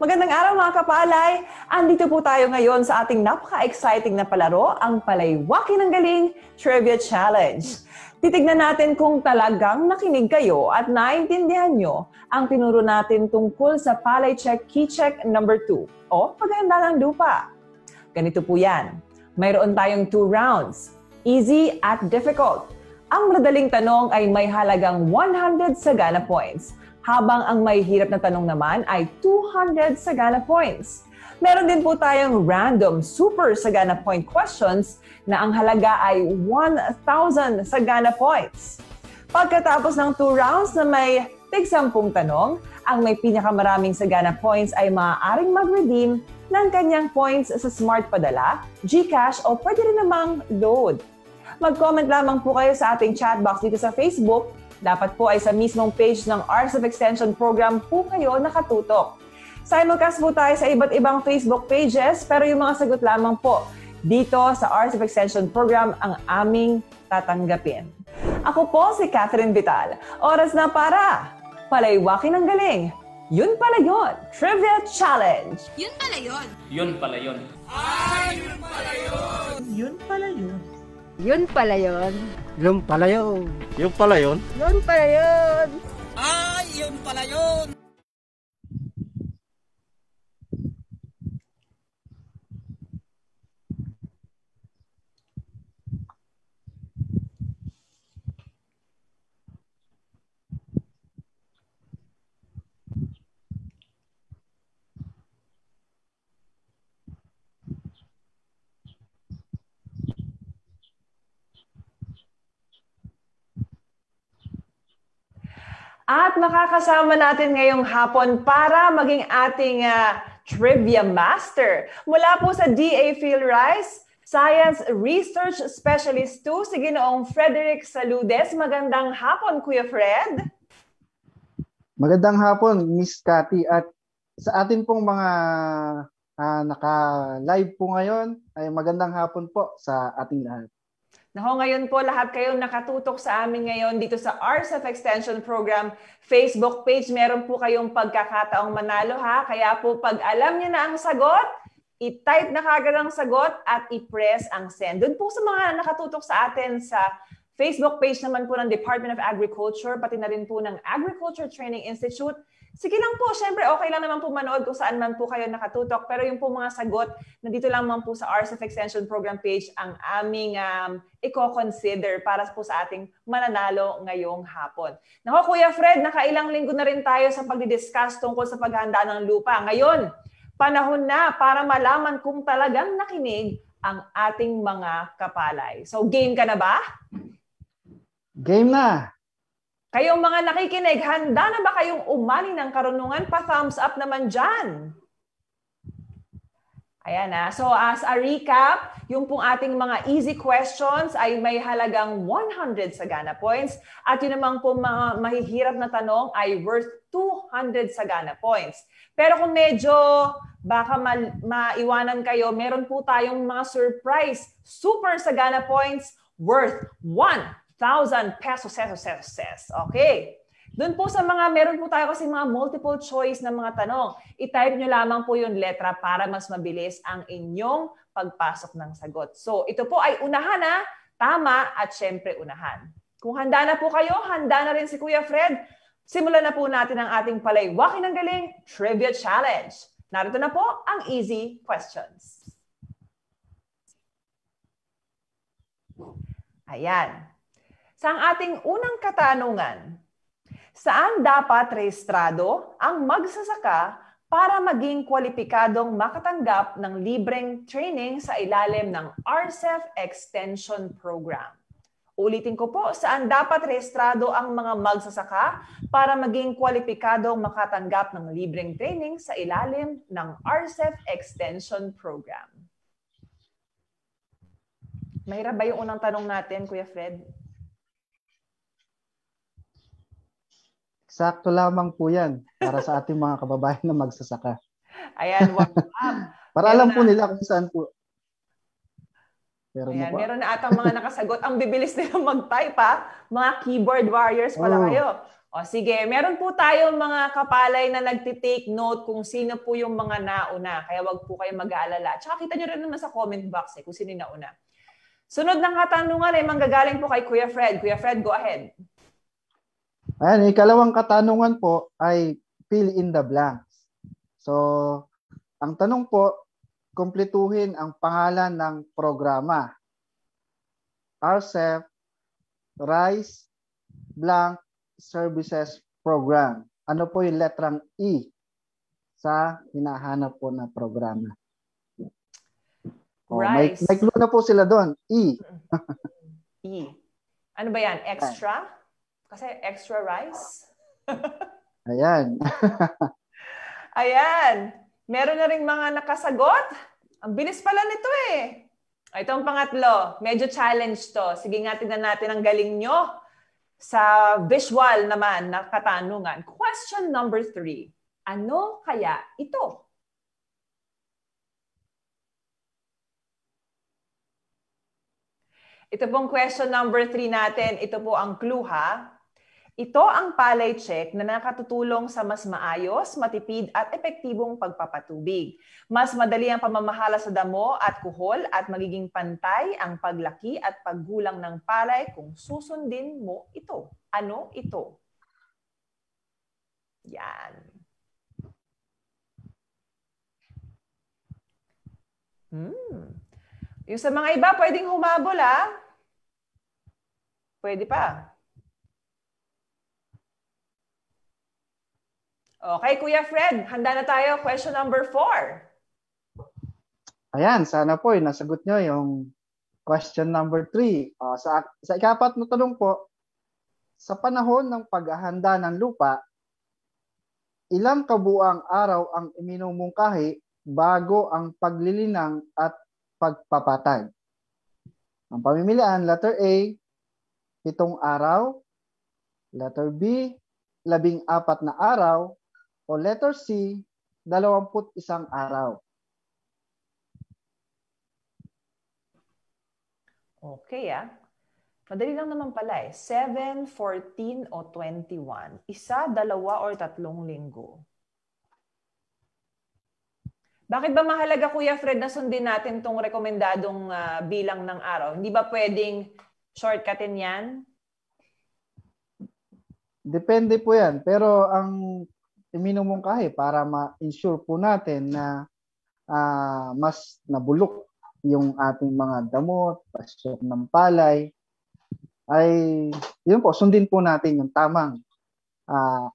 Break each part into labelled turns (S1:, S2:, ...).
S1: Magandang araw mga kapalay! Andito po tayo ngayon sa ating napaka-exciting na palaro, ang Palaywaki ng Galing Trivia Challenge. Titignan natin kung talagang nakinig kayo at naintindihan nyo ang tinuro natin tungkol sa Palay Check Key Check number 2 o paghahanda ng lupa. Ganito po yan. Mayroon tayong 2 rounds, easy at difficult. Ang madaling tanong ay may halagang 100 sagana points, habang ang may hirap na tanong naman ay 200 sagana points. Meron din po tayong random super sagana point questions na ang halaga ay 1,000 sagana points. Pagkatapos ng 2 rounds na may tig-10 tanong, ang may pinakamaraming sagana points ay maaaring mag-redeem ng kanyang points sa Smart Padala, GCash o pwede rin namang load. Mag-comment lamang po kayo sa ating chat box dito sa Facebook. Dapat po ay sa mismong page ng RSF Extension Program po kayo nakatutok. Simulcast po tayo sa iba't ibang Facebook pages, pero yung mga sagot lamang po dito sa RSF Extension Program ang aming tatanggapin. Ako po si Catherine Vital. Oras na para Palaywaki ng Galing. Yun pala yun! Trivia Challenge!
S2: Yun pala yun!
S3: Yun pala yun!
S4: Ay, yun pala yun!
S5: Yun pala yun!
S6: Yun pala yun!
S7: Yung pala yun!
S8: Yung pala yun!
S6: Yun pala yun!
S4: Ay, yun pala yun!
S1: At makakasama natin ngayong hapon para maging ating Trivia Master. Mula po sa DA PhilRice, Science Research Specialist 2, si Ginoong Frederick Saludes. Magandang hapon, Kuya Fred.
S7: Magandang hapon, Miss Cathy. At sa atin pong mga naka-live po ngayon, ay magandang hapon po sa ating lahat.
S1: Naho, ngayon po lahat kayong nakatutok sa amin ngayon dito sa RSF Extension Program Facebook page. Meron po kayong pagkakataong manalo ha. Kaya po pag alam niyo na ang sagot, i-type na kagad ang sagot at i-press ang send. Doon po sa mga nakatutok sa atin sa Facebook page naman po ng Department of Agriculture, pati na rin po ng Agriculture Training Institute. Sige lang po, syempre okay lang naman po manood kung saan man po kayo nakatutok. Pero yung po mga sagot, nandito lang man po sa RSF Extension Program page ang aming i-consider para po sa ating mananalo ngayong hapon. Nako Kuya Fred, nakailang linggo na rin tayo sa pagdidiscuss tungkol sa paghahanda ng lupa. Ngayon, panahon na para malaman kung talagang nakinig ang ating mga kapalay. So game ka na ba?
S7: Game na!
S1: Kayong mga nakikinig, handa na ba kayong umani ng karunungan? Pa-thumbs up naman dyan. Ayan na. So as a recap, yung pong ating mga easy questions ay may halagang 100 sagana points. At yun namang pong mga mahihirap na tanong ay worth 200 sagana points. Pero kung medyo baka maiwanan kayo, meron po tayong mga surprise super sagana points worth 1,000 pesos. Okay. Doon po sa mga, meron po tayo kasi mga multiple choice na mga tanong. I-type nyo lamang po yung letra para mas mabilis ang inyong pagpasok ng sagot. So, ito po ay unahan na, tama at syempre unahan. Kung handa na po kayo, handa na rin si Kuya Fred. Simulan na po natin ang ating Palaywaki ng Galing Trivia Challenge. Narito na po ang easy questions. Ayan. Sa ating unang katanungan, saan dapat rehistrado ang magsasaka para maging kwalipikadong makatanggap ng libreng training sa ilalim ng RSF Extension Program? Ulitin ko po, saan dapat rehistrado ang mga magsasaka para maging kwalipikadong makatanggap ng libreng training sa ilalim ng RSF Extension Program? Mahirap ba yung unang tanong natin, Kuya Fred?
S7: Sakto lamang po yan para sa ating mga kababayan na magsasaka.
S1: Ayan, wag.
S7: Para alam po nila kung saan po Meron na
S1: Ayan,
S7: po.
S1: meron na atang mga nakasagot. Ang bibilis nila mag-type ha. Mga keyboard warriors pala kayo. O sige, meron po tayo mga kapalay na nagtitake note kung sino po yung mga nauna. Kaya wag po kayo mag-aalala. Tsaka kita nyo rin naman sa comment box kung sino yung nauna. Sunod ng katanungan ay manggagaling po kay Kuya Fred. Kuya Fred, go ahead.
S7: Ayan, ikalawang katanungan po ay fill in the blanks. So, ang tanong po, kumpletuhin ang pangalan ng programa. RCEP Rice Blank Services Program. Ano po yung letrang E sa hinahanap po na programa? May
S1: Rice.
S7: clue na po sila doon. E.
S1: E. Ano ba yan? Extra? Kasi extra rice?
S7: Ayan.
S1: Ayan. Meron na rin mga nakasagot. Ang bilis pala nito eh. Ito ang pangatlo. Medyo challenge to. Sige nga, tignan natin ang galing nyo sa visual naman na katanungan. Question number 3. Ano kaya ito? Ito pong question number 3 natin. Ito po ang clue ha. Ito ang palay check na nakatutulong sa mas maayos, matipid at epektibong pagpapatubig. Mas madali ang pamamahala sa damo at kuhol at magiging pantay ang paglaki at paggulang ng palay kung susundin mo ito. Ano ito? Yan. Yung sa mga iba, pwedeng humabol ha. Pwede pa. Okay, Kuya Fred, handa na tayo. Question number 4.
S7: Ayan, sana po nasagot nyo yung question number 3. Sa ikapat na tanong po, sa panahon ng paghahanda ng lupa, ilang kabuang araw ang iminumungkahi bago ang paglilinang at pagpapatag? Ang pamimilian, letter A, 7 araw, letter B, 14 na araw, o letter C, 21 araw.
S1: Okay Madali lang naman pala eh. 7, 14 o 21. Isa, dalawa or 3 linggo. Bakit ba mahalaga, Kuya Fred, na sundin natin itong rekomendadong bilang ng araw? Hindi ba pwedeng shortcutin yan?
S7: Depende po yan. Pero ang iminumungkahi para ma-ensure po natin na mas nabulok yung ating mga damot, pasyok ng palay, ay yun po, sundin po natin yung tamang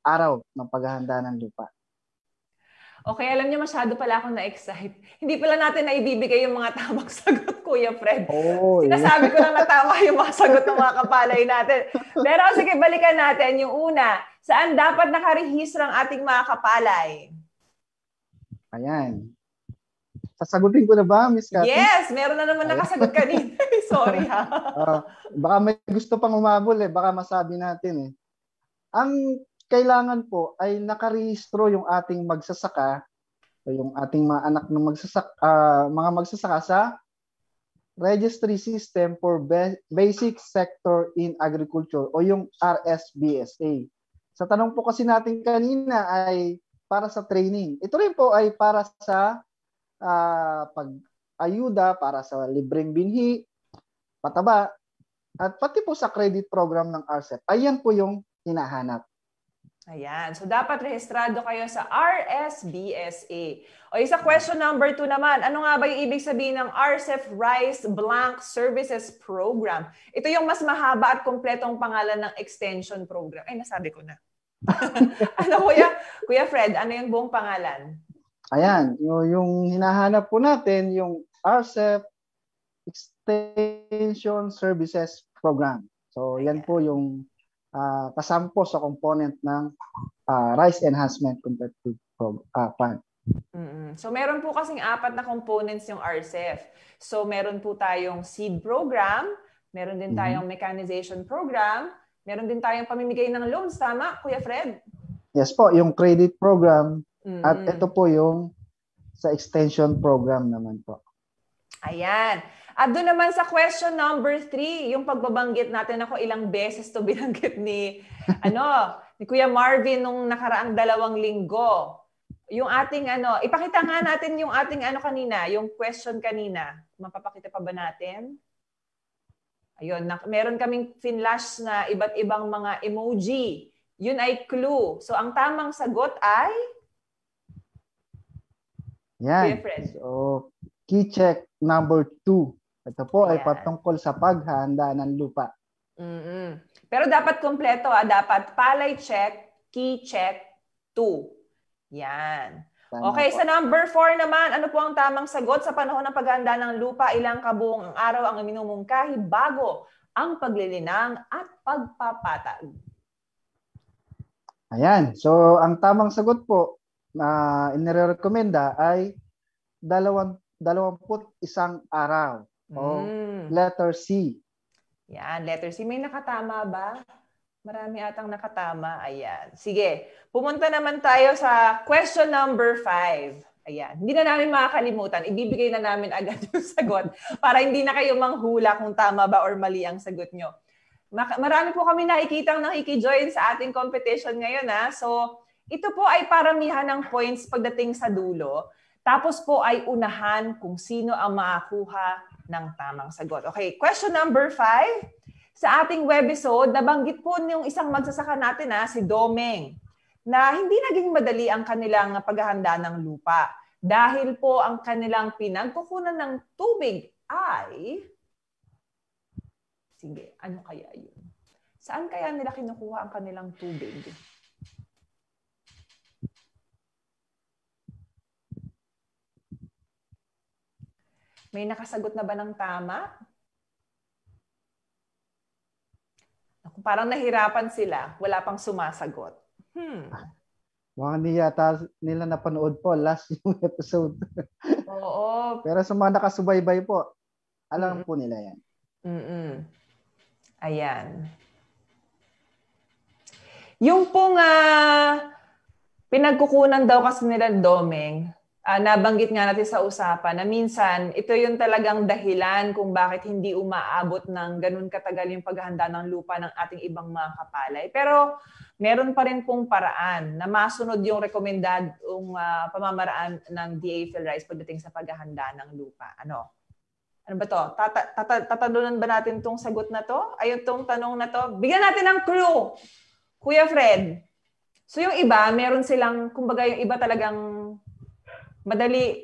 S7: araw ng paghahanda ng lupa.
S1: Okay, alam niyo masyado pala akong na-excite. Hindi pala natin naibibigay yung mga tamang sagot, Kuya Fred. Sinasabi ko lang na tama yung mga sagot ng mga kapalay natin. Pero sige, balikan natin yung una. Saan dapat nakarehistro ang ating mga kapalay?
S7: Ayan. Sasagutin ko na ba, Miss Cathy?
S1: Yes, meron na naman nakasagot kanina. Sorry ha.
S7: Baka may gusto pang umabol baka masabi natin Ang kailangan po ay nakarehistro yung ating magsasaka o yung ating mga anak ng mga magsasaka sa Registry System for Basic Sector in Agriculture o yung RSBSA. Sa tanong po kasi natin kanina ay para sa training. Ito rin po ay para sa pag-ayuda, para sa libreng binhi, pataba, at pati po sa credit program ng RCEP. Ayan po yung hinahanap.
S1: Ayan. So, dapat rehistrado kayo sa RSBSA. O, isa question number 2 naman. Ano nga ba yung ibig sabihin ng RCEP Rice Blank Services Program? Ito yung mas mahaba at kompletong pangalan ng extension program. Ay, nasabi ko na. Ano, Kuya Fred, ano yung buong pangalan?
S7: Ayan. Yung hinahanap po natin, yung RCEP Extension Services Program. So, yan po yung kasampo sa component ng Rice Enhancement Competitive Fund.
S1: So, meron po kasing 4 na components yung RCEP. So, meron po tayong seed program, meron din tayong mechanization program, meron din tayong pamimigay ng loans. Tama, Kuya Fred?
S7: Yes po, yung credit program at ito po yung sa extension program naman po.
S1: Ayan. At doon naman sa question number 3, yung pagbabanggit natin, ako ilang beses to binanggit ni ni Kuya Marvin nung nakaraang 2 linggo. Yung ating ipakita nga natin yung ating kanina, yung question kanina. Mapapakita pa ba natin? Ayun, meron kaming finlash na iba't ibang mga emoji. Yun ay clue. So ang tamang sagot ay
S7: Yan.
S1: Kuya Fred.
S7: So, key check number 2. Ito po ay
S1: Ayan.
S7: patungkol sa paghahanda ng lupa.
S1: Pero dapat kompleto, dapat palay check, key check, 2. Yan.
S7: Tama
S1: Okay,
S7: po.
S1: sa number 4 naman, ano po ang tamang sagot sa panahon ng paghahanda ng lupa? Ilang kabuong araw ang minumungkahi bago ang paglilinang at pagpapatag?
S7: Ayan. So, ang tamang sagot po na inirekomenda ay 21 araw. O letter C.
S1: Yan, letter C. May nakatama ba? Marami atang nakatama. Ayan. Sige, pumunta naman tayo sa question number 5. Ayan. Hindi na namin makakalimutan. Ibibigay na namin agad yung sagot para hindi na kayo manghula kung tama ba or mali ang sagot nyo. Marami po kami nakikitang nakikijoin sa ating competition ngayon. So, ito po ay paramihan ng points pagdating sa dulo. Tapos po ay unahan kung sino ang makakuha ng tamang sagot. Okay, question number 5. Sa ating webisode, nabanggit po yung isang magsasaka natin, si Domeng, na hindi naging madali ang kanilang paghahanda ng lupa. Dahil po ang kanilang pinagkukunan ng tubig ay... Sige, ano kaya yun? Saan kaya nila kinukuha ang kanilang tubig? May nakasagot na ba ng tama? Parang nahirapan sila. Wala pang sumasagot.
S7: Mga hindi yata nila napanood po last yung episode.
S1: Oo.
S7: Pero sa mga nakasubaybay po, alam po nila yan.
S1: Ayan. Yung pong pinagkukunan daw kasi nila Domeng, nabanggit nga natin sa usapan na minsan ito yung talagang dahilan kung bakit hindi umaabot ng ganun katagal yung paghahanda ng lupa ng ating ibang mga kapalay. Pero meron pa rin pong paraan na masunod yung rekomendadong pamamaraan ng DA PhilRice pagdating sa paghahanda ng lupa. Ano ba to? Tatalunan ba natin tong sagot na to? Ayun tong tanong na to. Bigyan natin ng clue, Kuya Fred. So yung iba, meron silang, kumbaga yung iba talagang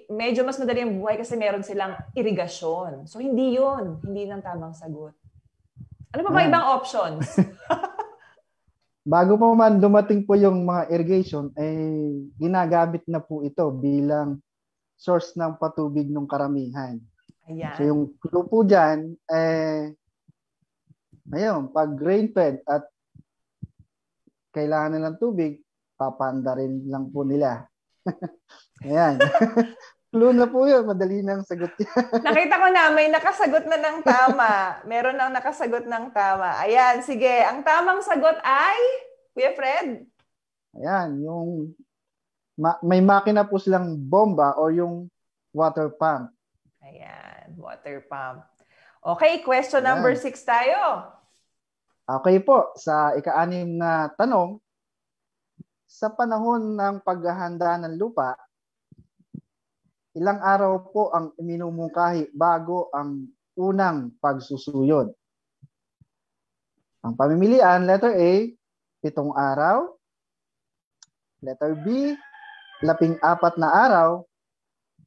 S1: medyo mas madali ang buhay kasi meron silang irigasyon. So hindi yun. Hindi ng tamang sagot. Ano pa ba ibang options?
S7: Bago pa man dumating po yung mga irrigation, ginagamit na po ito bilang source ng patubig ng karamihan.
S1: Ayan.
S7: So yung clue po dyan, ayun, pag rainfed at kailangan ng tubig, papanda rin lang po nila. Ayan. Clue na po yun. Madali nang sagot yan.
S1: Nakita ko na, may nakasagot na ng tama. Meron nang nakasagot ng tama. Ayan, sige. Ang tamang sagot ay, Kuya Fred?
S7: Ayan, yung may makina po silang bomba o yung water pump.
S1: Ayan, water pump. Okay, question number 6 tayo.
S7: Okay po, sa ika-6 na tanong, sa panahon ng paghahanda ng lupa, ilang araw po ang minumungkahi bago ang unang pagsusuyod? Ang pamimilian, letter A, 7 araw. Letter B, 14 na araw.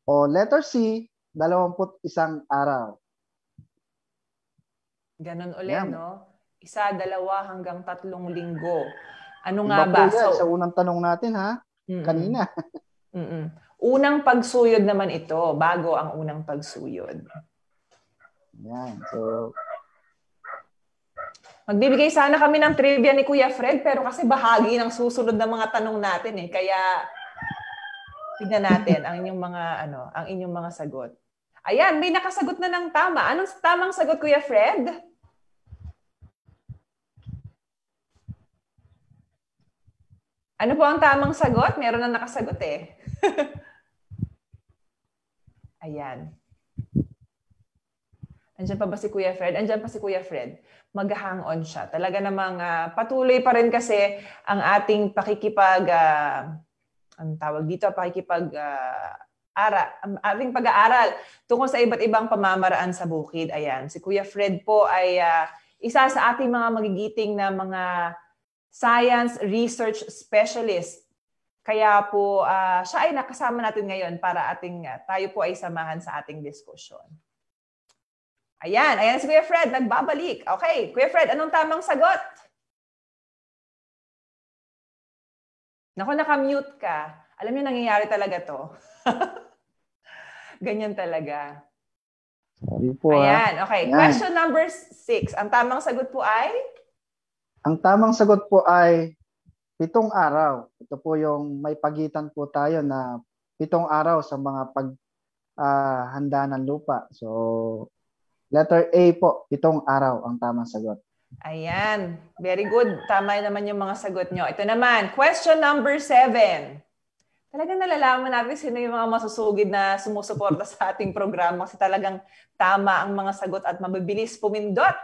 S7: O letter C, 21 araw.
S1: Ganon ulit,
S7: Ayan.
S1: no? 1, 2, hanggang 3 linggo. Ano
S7: Iba
S1: nga
S7: po
S1: ba?
S7: yan sa unang tanong natin, ha? Kanina.
S1: Unang pagsuyod naman ito, bago ang unang pagsuyod.
S7: Yan. So,
S1: Magbibigay sana kami ng trivia ni Kuya Fred, pero kasi bahagi ng susunod na mga tanong natin Kaya tignan natin ang inyong mga sagot. Ayan, may nakasagot na ng tama. Anong tamang sagot, Kuya Fred? Ano po ang tamang sagot? Meron na nakasagot Ayan. Andiyan pa ba si Kuya Fred? Andiyan pa si Kuya Fred. Mag-hang on siya. Talaga namang patuloy pa rin kasi ang ating ang tawag dito, ang ating pag-aaral tungkol sa iba't ibang pamamaraan sa bukid. Ayan, si Kuya Fred po ay isa sa ating mga magigiting na mga science research specialist. Kaya po siya ay nakasama natin ngayon para tayo po ay samahan sa ating diskusyon. Ayan si Kuya Fred, nagbabalik. Okay, Kuya Fred, anong tamang sagot? Naku, naka-mute ka. Alam niyo, nangyayari talaga to. Ganyan talaga.
S7: Sorry po.
S1: Ayan, okay.
S7: Ayan.
S1: Question number 6. Ang tamang sagot po ay?
S7: Ang tamang sagot po ay 7 araw. Ito po yung may pagitan po tayo na 7 araw sa mga paghanda ng lupa. So, letter A po, 7 araw ang tamang sagot.
S1: Ayan. Very good. Tama naman yung mga sagot nyo. Ito naman, question number 7. Talagang nalalaman natin sino yung mga masusugid na sumusuporta sa ating programa kasi talagang tama ang mga sagot at mabibilis pumindot.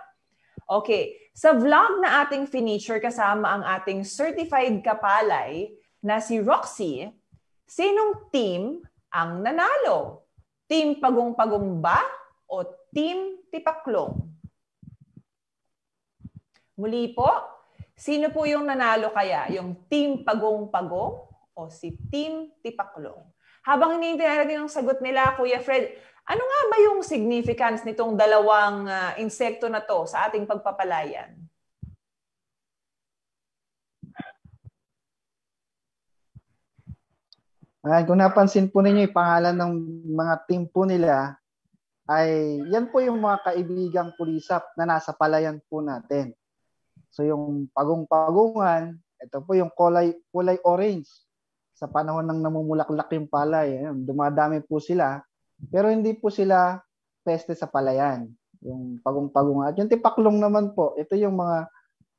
S1: Okay. Sa vlog na ating feature kasama ang ating certified kapalay na si Roxy, sinong team ang nanalo? Team Pagong-Pagong ba o Team Tipaklong? Muli po, sino po yung nanalo kaya? Yung Team Pagong-Pagong o si Team Tipaklong? Habang hinihintay natin yung sagot nila, Kuya Fred, ano nga ba yung significance nitong dalawang insekto na to sa ating pagpapalayan?
S7: Kung napansin po ninyo, yung pangalan ng mga team po nila ay yan po yung mga kaibigang pulisap na nasa palayan po natin. So yung pagong-pagungan, ito po yung kulay orange. Sa panahon ng namumulaklak yung palay, dumadami po sila. Pero hindi po sila peste sa palayan. Yung pagong-pagungan. At yung tipaklong naman po, ito yung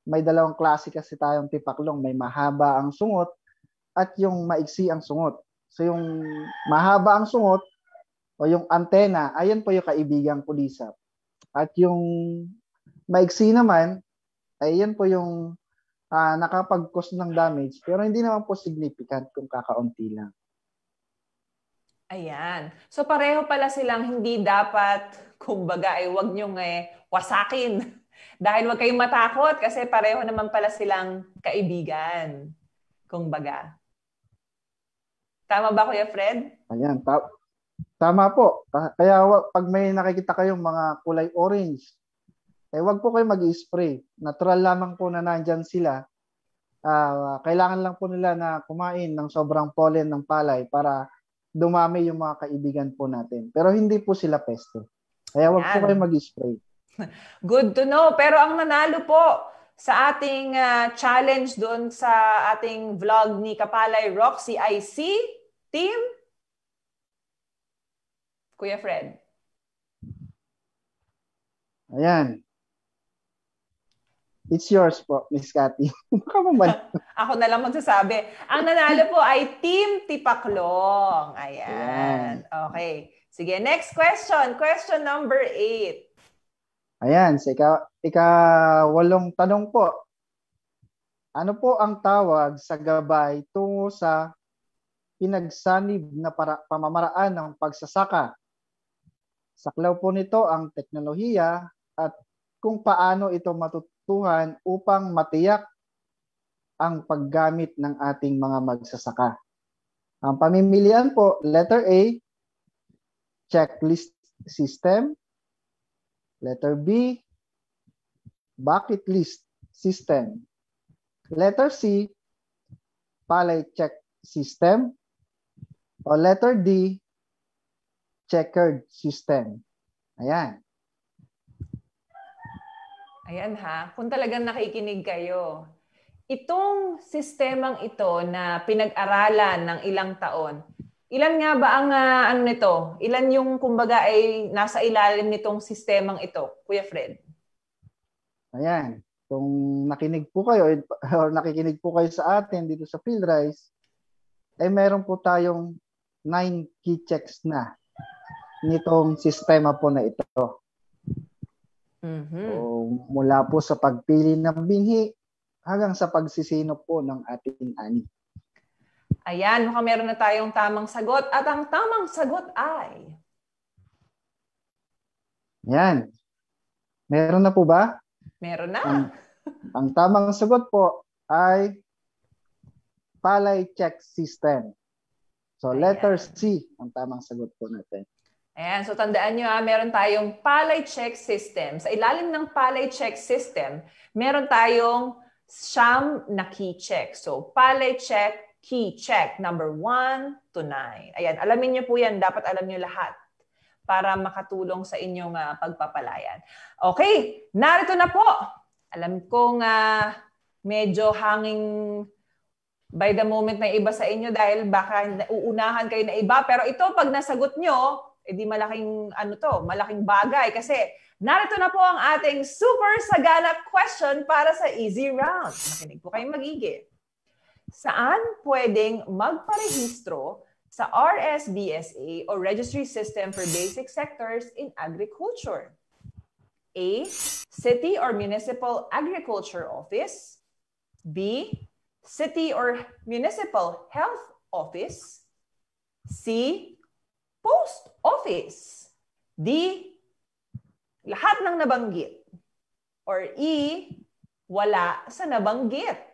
S7: may dalawang klase kasi tayong tipaklong. May mahaba ang sungot at yung maiksi ang sungot. So yung mahaba ang sungot o yung antena, ayan po yung kaibigang pulisap. At yung maiksi naman, ayan po yung nakapag-cause ng damage pero hindi naman po significant kung kakaunti lang.
S1: Ayan. So pareho pala silang hindi dapat, kumbaga, wag niyong wasakin. Dahil wag kayong matakot kasi pareho naman pala silang kaibigan. Kumbaga. Tama ba, Kuya Fred?
S7: Ayan. Tama po. Kaya pag may nakikita kayong mga kulay orange, wag po kayo mag-spray. Natural lamang po na nandyan sila. Kailangan lang po nila na kumain ng sobrang pollen ng palay para dumami yung mga kaibigan po natin. Pero hindi po sila peste. Kaya wag po kayo mag-spray.
S1: Good to know. Pero ang nanalo po sa ating challenge doon sa ating vlog ni Kapalay Roxy ay si Team Kuya Fred.
S7: Ayan. It's yours po, Miss Cathy.
S1: Ako na lang magsasabi. Ang nanalo po ay Team Tipaklong. Ayan. Okay. Sige, next question. Question number 8.
S7: Ayan, sa ika-8 tanong po. Ano po ang tawag sa gabay tungo sa pinagsanib na pamamaraan ng pagsasaka? Saklaw po nito ang teknolohiya at kung paano ito matutuhan upang matiyak ang paggamit ng ating mga magsasaka. Ang pamimilian po, letter A, checklist system. Letter B, bucket list system. Letter C, palay check system. O letter D, checkered system. Ayan.
S1: Ayan ha, kung talagang nakikinig kayo, itong sistemang ito na pinag-aralan ng ilang taon, ilan nga ba ang ano nito? Ilan yung kumbaga ay nasa ilalim nitong sistemang ito, Kuya Fred?
S7: Ayan. Kung nakinig po kayo or nakikinig po kayo sa atin dito sa PhilRise, ay meron po tayong 9 key checks na nitong sistema po na ito.
S1: Mhm.
S7: So, mula po sa pagpili ng binhi hanggang sa pagsisinop po ng ating ani.
S1: Ayan, mukhang meron na tayong tamang sagot. At ang tamang sagot ay...
S7: Yan. Meron na po ba?
S1: Meron na.
S7: Ang tamang sagot po ay palay check system. So, letter
S1: Ayan.
S7: C ang tamang sagot po natin.
S1: Ayan, so tandaan nyo meron tayong palay check system. Sa ilalim ng palay check system, meron tayong siyam na key check. So, palay check, key check, number 1 to 9. Ayan, alamin nyo po yan. Dapat alam nyo lahat para makatulong sa inyong pagpapalayan. Okay, narito na po. Alam kong medyo hanging by the moment na iba sa inyo dahil baka uunahan kayo na iba. Pero ito, pag nasagot nyo, edi malaking malaking bagay kasi narito na po ang ating super sagana question para sa easy round. Makinig po kayong magiging. Saan pwedeng magparehistro sa RSBSA o Registry System for Basic Sectors in Agriculture? A. City or Municipal Agriculture Office. B. City or Municipal Health Office. C. Post Office. D. Lahat ng nabanggit. Or E. Wala sa nabanggit.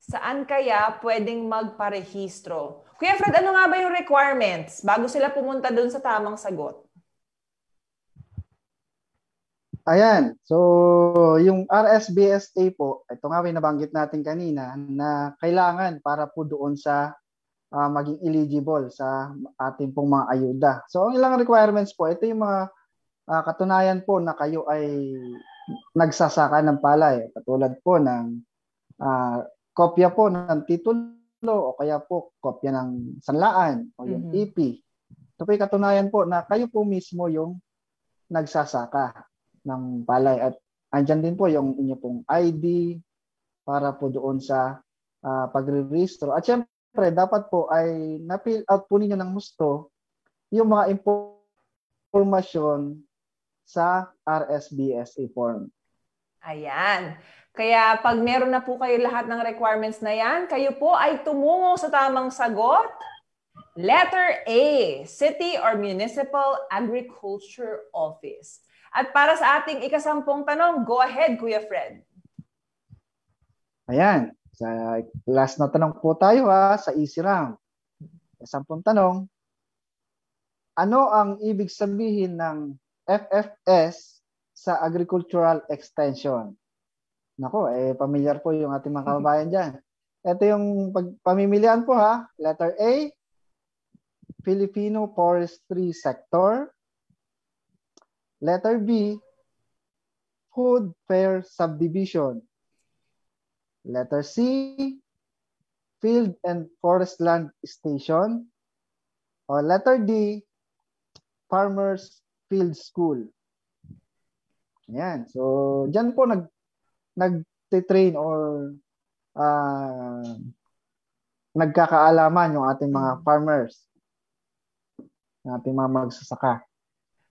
S1: Saan kaya pwedeng magparehistro? Kuya Fred, ano nga ba yung requirements bago sila pumunta doon sa tamang sagot?
S7: Ayan. So, yung RSBSA po, ito nga nabanggit natin kanina na kailangan para po doon sa maging eligible sa ating pong mga ayuda. So, ang ilang requirements po, ito yung mga katunayan po na kayo ay nagsasaka ng palay. Katulad po ng kopya po ng titulo o kaya po kopya ng sanlaan o yung EP. Ito po yung katunayan po na kayo po mismo yung nagsasaka ng palay at andyan din po yung inyo pong ID para po doon sa pagre-registro. At syempre, dapat po ay na-fill out po ninyo ng gusto yung mga impormasyon sa RSBSA form.
S1: Ayan. Kaya pag meron na po kayo lahat ng requirements na yan, kayo po ay tumungo sa tamang sagot. Letter A, City or Municipal Agriculture Office. At para sa ating ikasampung tanong, go ahead, Kuya Fred.
S7: Ayan. Sa last na tanong po tayo sa easy round. Sampung tanong, ano ang ibig sabihin ng FFS sa Agricultural Extension? Nako, familiar po yung ating mga kababayan dyan. Ito yung pamimilian po Letter A, Filipino Forestry Sector. Letter B, Food Fair Subdivision. Letter C, Field and Forest Land Station. O letter D, Farmers Field School. Ayan. So, dyan po nag-train or nagkakaalaman yung ating mga farmers, yung ating mga magsasaka.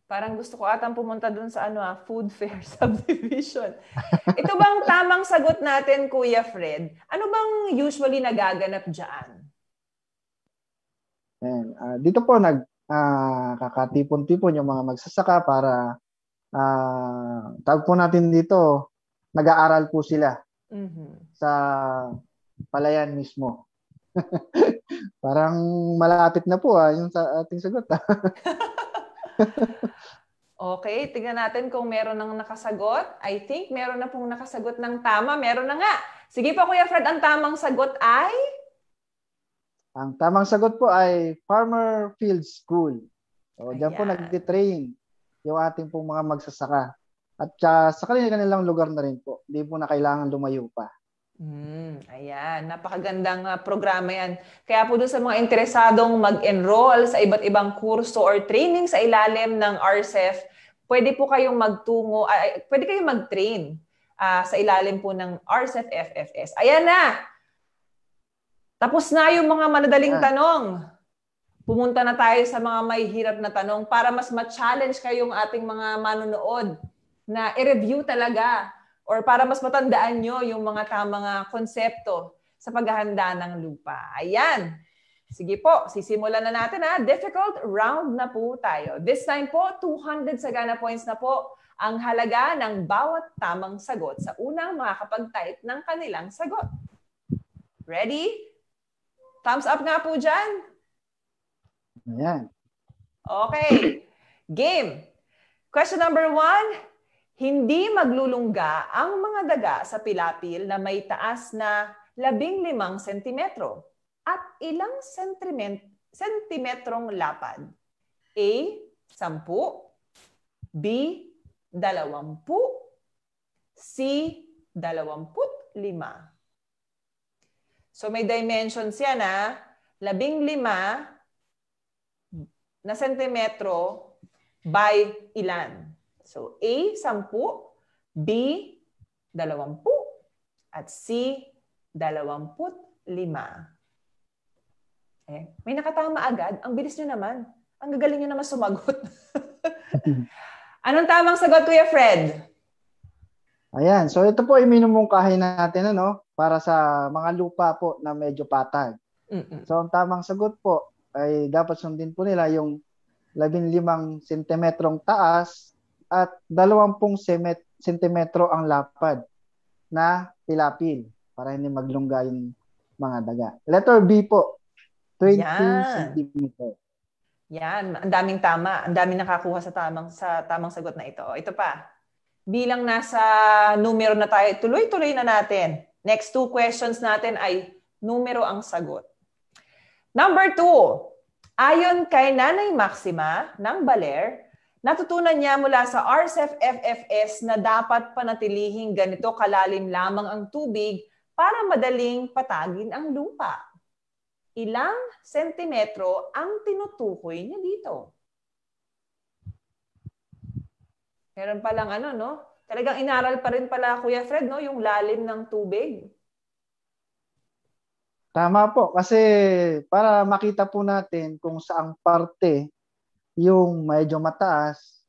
S1: Parang gusto ko atang pumunta dun sa Food Fair Subdivision. Ito bang tamang sagot natin, Kuya Fred? Ano bang usually nagaganap dyan?
S7: Dito po kakatipon-tipon yung mga magsasaka para tawag po natin dito, nag-aaral po sila sa palayan mismo. Parang malapit na po yung sa ating sagot.
S1: Okay, tingnan natin kung meron nang nakasagot. I think meron na pong nakasagot ng tama. Meron na nga. Sige po, Kuya Fred, ang tamang sagot ay?
S7: Ang tamang sagot po ay Farmer Field School. So, diyan po nag-train yung ating pong mga magsasaka. At sa kanilang lugar na rin po. Hindi po na kailangan lumayo pa.
S1: Ayan, napakagandang programa yan. Kaya po doon sa mga interesadong mag-enroll sa iba't ibang kurso or training sa ilalim ng RCEF, pwede po kayong pwede kayong mag-train sa ilalim po ng RCEF FFS. Ayan na! Tapos na yung mga madadaling tanong. pumunta na tayo sa mga may hirap na tanong para mas ma-challenge kayong ating mga manonood na i-review talaga or para mas matandaan nyo yung mga tamang konsepto sa paghahanda ng lupa. Ayan. Sige po, sisimulan na natin ha. Difficult round na po tayo. This time po, 200 Sagana points na po ang halaga ng bawat tamang sagot sa unang makakapag-type ng kanilang sagot. Ready? Thumbs up nga po dyan.
S7: Ayan.
S1: Okay. Game. Question number 1. Hindi maglulungga ang mga daga sa pilapil na may taas na 15 sentimetro at ilang sentimetrong lapad. A. 10. B. 20. C. 25. So may dimensions yan ha. 15 na sentimetro by ilan? So A, 10, B, 20, at C, 25. May nakatama agad. Ang bilis nyo naman. Ang gagaling nyo naman sumagot. Anong tamang sagot, Kuya Fred?
S7: Ayan. So ito po ay minumungkahi natin para sa mga lupa po na medyo patag. So ang tamang sagot po ay dapat sundin po nila yung 15 sentimetrong taas at 20 sentimetro ang lapad na pilapil para hindi maglungga yung mga daga. Letter B po, 20 centimeter.
S1: Yan, ang daming tama. Ang daming nakakuha sa tamang sagot na ito. Ito pa. Bilang nasa numero na tayo, tuloy-tuloy na natin. Next 2 questions natin ay numero ang sagot. Number 2. Ayon kay Nanay Maxima ng Baler, natutunan niya mula sa RCEP FFS na dapat panatilihing ganito kalalim lamang ang tubig para madaling patagin ang lupa. Ilang sentimetro ang tinutukoy niya dito? Meron palang Talagang inaral pa rin pala, Kuya Fred, yung lalim ng tubig.
S7: Tama po, kasi para makita po natin kung saang parte yung medyo mataas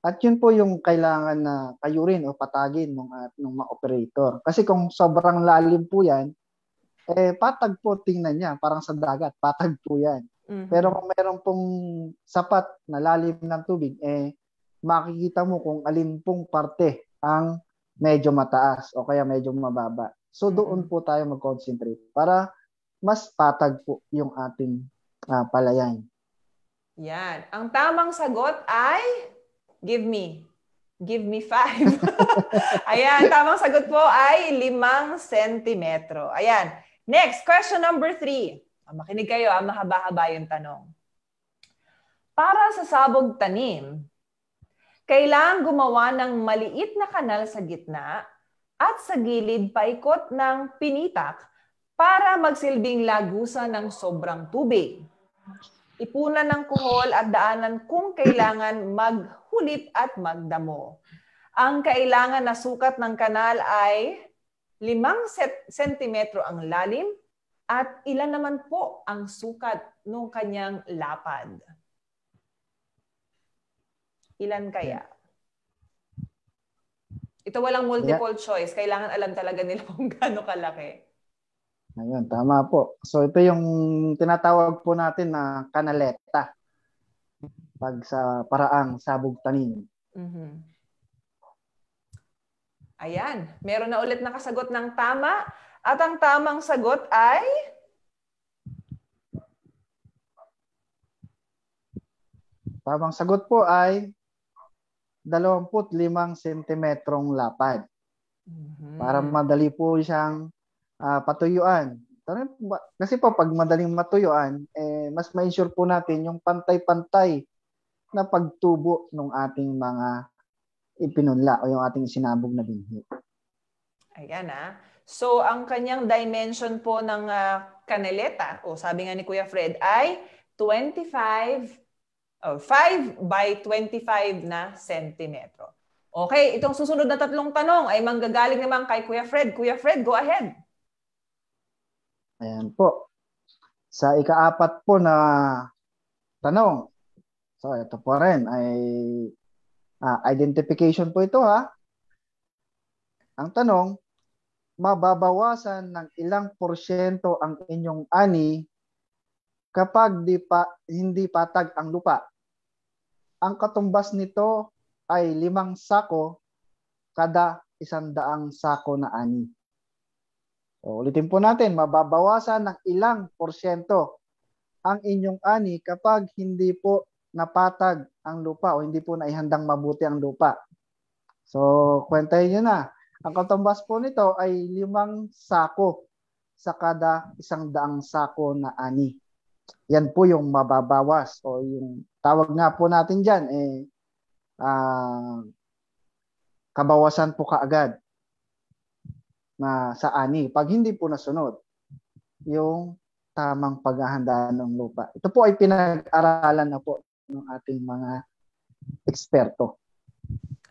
S7: at yun po yung kailangan na kayurin o patagin ng mga operator. Kasi kung sobrang lalim po yan, patag po tingnan niya, parang sa dagat, patag po yan. Pero kung meron pong sapat na lalim ng tubig, makikita mo kung alin pong parte ang medyo mataas o kaya medyo mababa. So doon po tayo mag-concentrate para mas patag po yung ating palayan.
S1: Yan. Ang tamang sagot ay give me 5. Ayan, tamang sagot po ay 5 sentimetro. Ayan. Next, question number 3. Makinig kayo, mahaba-haba yung tanong. Para sa sabog tanim, kailangang gumawa ng maliit na kanal sa gitna at sa gilid paikot ng pinitak para magsilbing lagusan ng sobrang tubig. Ipunan ng kuhol at daanan kung kailangan maghulit at magdamo. Ang kailangan na sukat ng kanal ay 5 sentimetro ang lalim at ilan naman po ang sukat ng kanyang lapad. Ilan kaya? Ito walang multiple choice. Kailangan alam talaga nila kung gaano kalaki.
S7: Ayun, tama po. So ito yung tinatawag po natin na kanaleta pag sa paraang sabog tanim.
S1: Ayan, meron na ulit nakasagot ng tama at ang tamang sagot ay
S7: tamang sagot po ay 25 sentimetrong lapad. Para madali po siyang patuyuan. Kasi po pag madaling matuyuan, mas ma-ensure po natin yung pantay-pantay na pagtubo ng ating mga ipinunla o yung ating sinabog na binhi.
S1: Ayan So ang kanyang dimension po ng kanaleta, sabi nga ni Kuya Fred, ay 5 by 25 na sentimetro. Okay, itong susunod na 3 tanong ay manggagaling naman kay Kuya Fred. Kuya Fred, go ahead.
S7: Ayan po. Sa ika-4 po na tanong. So, ito po rin ay identification po ito ha. Ang tanong, mababawasan ng ilang porsyento ang inyong ani kapag hindi patag ang lupa. Ang katumbas nito ay 5 sako kada 100 sako na ani. So, ulitin po natin, mababawasan ng ilang porsyento ang inyong ani kapag hindi po napatag ang lupa o hindi po naihandang mabuti ang lupa. So, kwentahin nyo na. Ang katumbas po nito ay 5 sako sa kada 100 sako na ani. Yan po yung mababawas o yung tawag nga po natin dyan kabawasan po kaagad na sa ani pag hindi po nasunod yung tamang paghahanda ng lupa. Ito po ay pinag-aralan na po ng ating mga eksperto.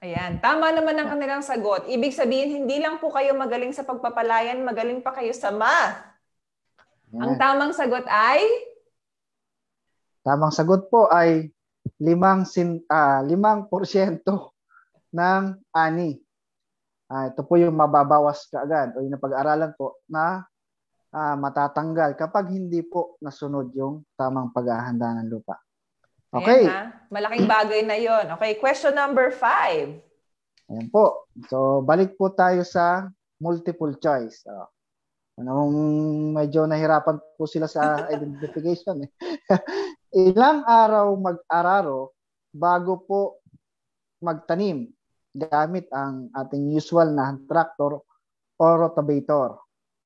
S1: Ayan, tama naman ang kanilang sagot. Ibig sabihin, hindi lang po kayo magaling sa pagpapalayan, magaling pa kayo sa math. Ang tamang sagot ay?
S7: Tamang sagot po ay 5% ng ani. Ito po yung mababawas kaagad o yung napag-aralan po na matatanggal kapag hindi po nasunod yung tamang paghahanda ng lupa. Okay.
S1: Ayan, malaking bagay na yon. Okay, question number 5.
S7: Ayan po. So, balik po tayo sa multiple choice. Medyo nahirapan po sila sa identification. Ilang araw mag-araro bago po magtanim gamit ang ating usual na hand tractor o rotavator.